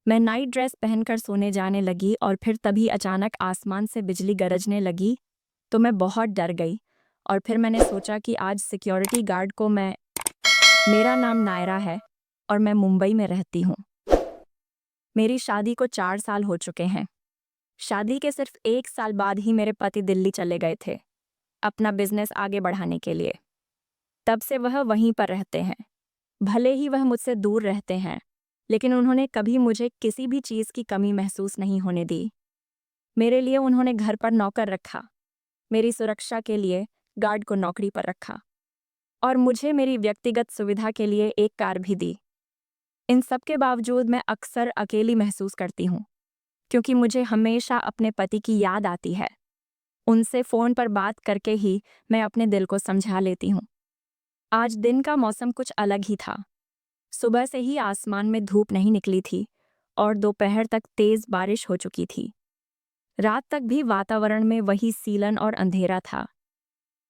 मैं night dress पहनकर सोने जाने लगी और फिर तभी अचानक आसमान से बिजली गरजने लगी तो मैं बहुत डर गई। और फिर मैंने सोचा कि आज सिक्योरिटी गार्ड को मेरा नाम नायरा है और मैं मुंबई में रहती हूँ। मेरी शादी को 4 साल हो चुके हैं। शादी के सिर्फ 1 साल बाद ही मेरे पति दिल्ली चले गए थे अपना बिजनेस आगे बढ़ाने के लिए। तब से वह वहीं पर रहते हैं। भले ही वह मुझसे दूर रहते हैं, लेकिन उन्होंने कभी मुझे किसी भी चीज़ की कमी महसूस नहीं होने दी। मेरे लिए उन्होंने घर पर नौकर रखा, मेरी सुरक्षा के लिए गार्ड को नौकरी पर रखा और मुझे मेरी व्यक्तिगत सुविधा के लिए एक कार भी दी। इन सब के बावजूद मैं अक्सर अकेली महसूस करती हूँ, क्योंकि मुझे हमेशा अपने पति की याद आती है। उनसे फ़ोन पर बात करके ही मैं अपने दिल को समझा लेती हूँ। आज दिन का मौसम कुछ अलग ही था। सुबह से ही आसमान में धूप नहीं निकली थी और दोपहर तक तेज़ बारिश हो चुकी थी। रात तक भी वातावरण में वही सीलन और अंधेरा था।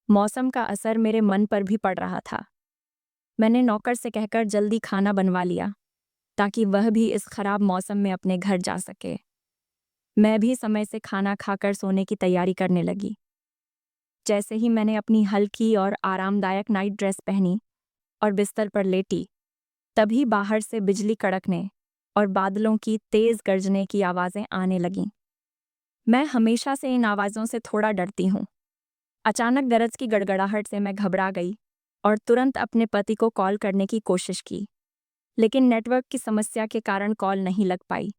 मौसम का असर मेरे मन पर भी पड़ रहा था। मैंने नौकर से कहकर जल्दी खाना बनवा लिया ताकि वह भी इस खराब मौसम में अपने घर जा सके। मैं भी समय से खाना खाकर सोने की तैयारी करने लगी। जैसे ही मैंने अपनी हल्की और आरामदायक नाइट ड्रेस पहनी और बिस्तर पर लेटी, तभी बाहर से बिजली कड़कने और बादलों की तेज गर्जने की आवाज़ें आने लगीं। मैं हमेशा से इन आवाज़ों से थोड़ा डरती हूँ। अचानक गरज की गड़गड़ाहट से मैं घबरा गई और तुरंत अपने पति को कॉल करने की कोशिश की, लेकिन नेटवर्क की समस्या के कारण कॉल नहीं लग पाई।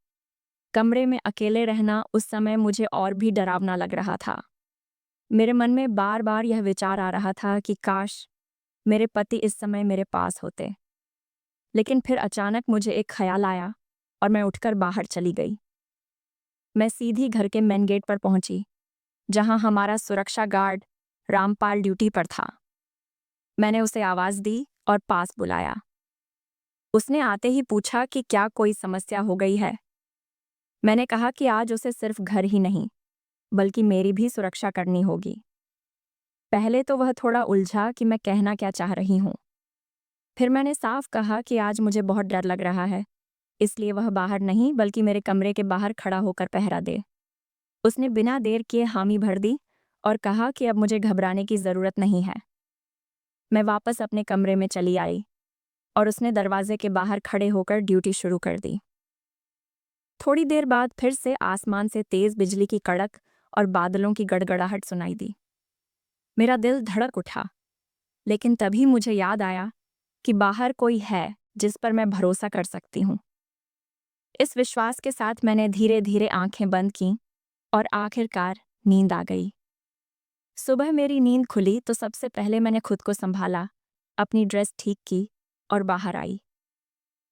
कमरे में अकेले रहना उस समय मुझे और भी डरावना लग रहा था। मेरे मन में बार बार यह विचार आ रहा था कि काश मेरे पति इस समय मेरे पास होते। लेकिन फिर अचानक मुझे एक ख्याल आया और मैं उठकर बाहर चली गई। मैं सीधी घर के मेन गेट पर पहुंची, जहां हमारा सुरक्षा गार्ड रामपाल ड्यूटी पर था। मैंने उसे आवाज़ दी और पास बुलाया। उसने आते ही पूछा कि क्या कोई समस्या हो गई है। मैंने कहा कि आज उसे सिर्फ घर ही नहीं, बल्कि मेरी भी सुरक्षा करनी होगी। पहले तो वह थोड़ा उलझा कि मैं कहना क्या चाह रही हूँ। फिर मैंने साफ कहा कि आज मुझे बहुत डर लग रहा है, इसलिए वह बाहर नहीं बल्कि मेरे कमरे के बाहर खड़ा होकर पहरा दे। उसने बिना देर किए हामी भर दी और कहा कि अब मुझे घबराने की ज़रूरत नहीं है। मैं वापस अपने कमरे में चली आई और उसने दरवाजे के बाहर खड़े होकर ड्यूटी शुरू कर दी। थोड़ी देर बाद फिर से आसमान से तेज़ बिजली की कड़क और बादलों की गड़गड़ाहट सुनाई दी। मेरा दिल धड़क उठा, लेकिन तभी मुझे याद आया कि बाहर कोई है जिस पर मैं भरोसा कर सकती हूँ। इस विश्वास के साथ मैंने धीरे धीरे आंखें बंद कीं और आखिरकार नींद आ गई। सुबह मेरी नींद खुली तो सबसे पहले मैंने खुद को संभाला, अपनी ड्रेस ठीक की और बाहर आई।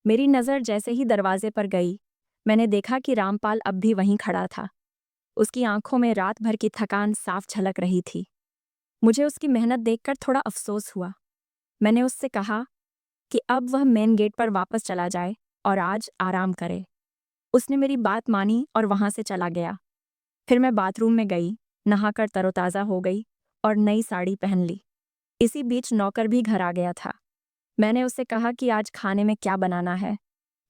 मेरी नज़र जैसे ही दरवाजे पर गई, मैंने देखा कि रामपाल अब भी वहीं खड़ा था। उसकी आंखों में रात भर की थकान साफ झलक रही थी। मुझे उसकी मेहनत देखकर थोड़ा अफसोस हुआ। मैंने उससे कहा कि अब वह मेन गेट पर वापस चला जाए और आज आराम करे। उसने मेरी बात मानी और वहां से चला गया। फिर मैं बाथरूम में गई, नहाकर तरोताज़ा हो गई और नई साड़ी पहन ली। इसी बीच नौकर भी घर आ गया था। मैंने उससे कहा कि आज खाने में क्या बनाना है।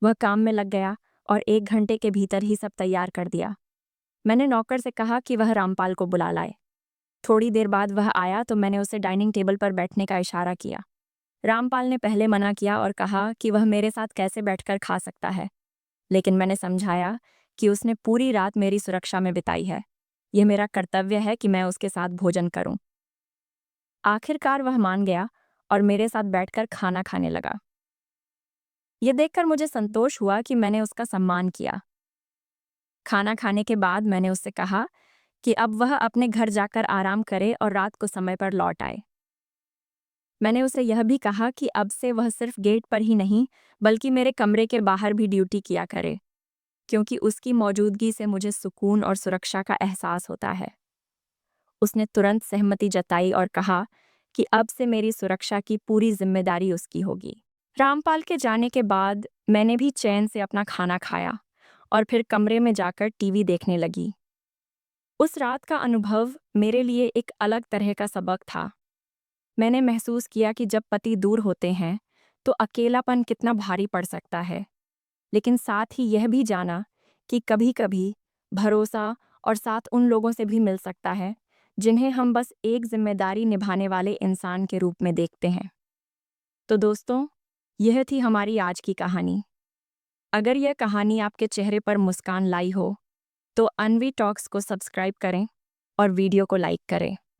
वह काम में लग गया और 1 घंटे के भीतर ही सब तैयार कर दिया। मैंने नौकर से कहा कि वह रामपाल को बुला लाए। थोड़ी देर बाद वह आया तो मैंने उसे डाइनिंग टेबल पर बैठने का इशारा किया। रामपाल ने पहले मना किया और कहा कि वह मेरे साथ कैसे बैठकर खा सकता है, लेकिन मैंने समझाया कि उसने पूरी रात मेरी सुरक्षा में बिताई है। यह मेरा कर्तव्य है कि मैं उसके साथ भोजन करूं। आखिरकार वह मान गया और मेरे साथ बैठकर खाना खाने लगा। यह देखकर मुझे संतोष हुआ कि मैंने उसका सम्मान किया। खाना खाने के बाद मैंने उससे कहा कि अब वह अपने घर जाकर आराम करे और रात को समय पर लौट आए। मैंने उसे यह भी कहा कि अब से वह सिर्फ गेट पर ही नहीं, बल्कि मेरे कमरे के बाहर भी ड्यूटी किया करे, क्योंकि उसकी मौजूदगी से मुझे सुकून और सुरक्षा का एहसास होता है। उसने तुरंत सहमति जताई और कहा कि अब से मेरी सुरक्षा की पूरी जिम्मेदारी उसकी होगी। रामपाल के जाने के बाद मैंने भी चैन से अपना खाना खाया और फिर कमरे में जाकर टीवी देखने लगी। उस रात का अनुभव मेरे लिए एक अलग तरह का सबक था। मैंने महसूस किया कि जब पति दूर होते हैं तो अकेलापन कितना भारी पड़ सकता है, लेकिन साथ ही यह भी जाना कि कभी-कभी भरोसा और साथ उन लोगों से भी मिल सकता है, जिन्हें हम बस एक ज़िम्मेदारी निभाने वाले इंसान के रूप में देखते हैं। तो दोस्तों, यह थी हमारी आज की कहानी। अगर यह कहानी आपके चेहरे पर मुस्कान लाई हो, तो अनवी टॉक्स को सब्सक्राइब करें और वीडियो को लाइक करें।